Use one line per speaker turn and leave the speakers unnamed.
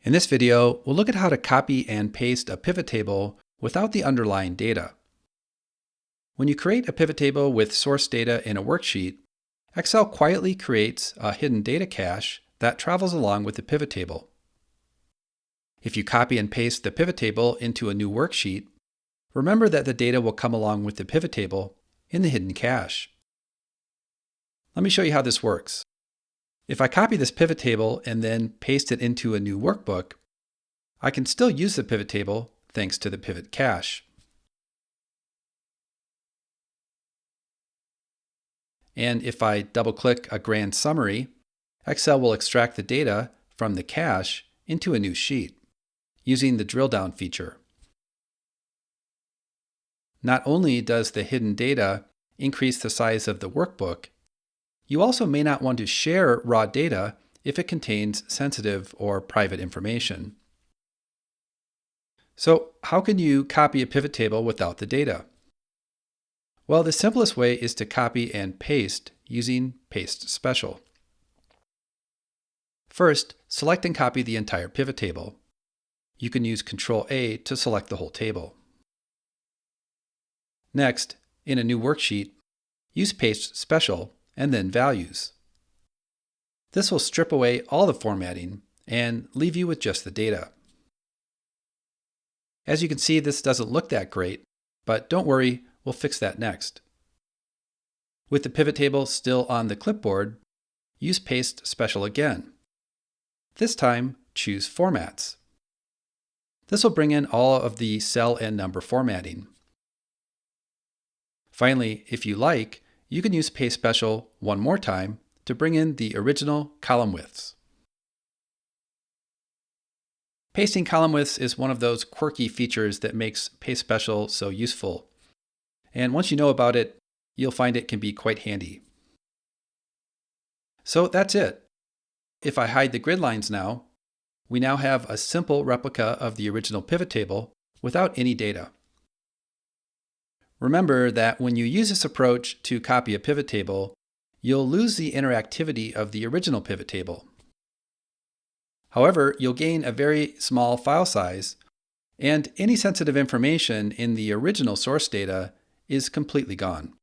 In this video, we'll look at how to copy and paste a pivot table without the underlying data. When you create a pivot table with source data in a worksheet, Excel quietly creates a hidden data cache that travels along with the pivot table. If you copy and paste the pivot table into a new worksheet, remember that the data will come along with the pivot table in the hidden cache. Let me show you how this works. If I copy this pivot table and then paste it into a new workbook, I can still use the pivot table thanks to the pivot cache. And if I double-click a grand summary, Excel will extract the data from the cache into a new sheet using the drill down feature. Not only does the hidden data increase the size of the workbook, you also may not want to share raw data if it contains sensitive or private information. So, how can you copy a pivot table without the data? Well, the simplest way is to copy and paste using Paste Special. First, select and copy the entire pivot table. You can use Ctrl-A to select the whole table. Next, in a new worksheet, use Paste Special and then Values. This will strip away all the formatting and leave you with just the data. As you can see, this doesn't look that great, but don't worry, we'll fix that next. With the pivot table still on the clipboard, use Paste Special again. This time, choose Formats. This will bring in all of the cell and number formatting. Finally, if you like, you can use Paste Special one more time to bring in the original column widths. Pasting column widths is one of those quirky features that makes Paste Special so useful. And once you know about it, you'll find it can be quite handy. So that's it. If I hide the grid lines now, we now have a simple replica of the original pivot table without any data. Remember that when you use this approach to copy a pivot table, you'll lose the interactivity of the original pivot table. However, you'll gain a very small file size, and any sensitive information in the original source data is completely gone.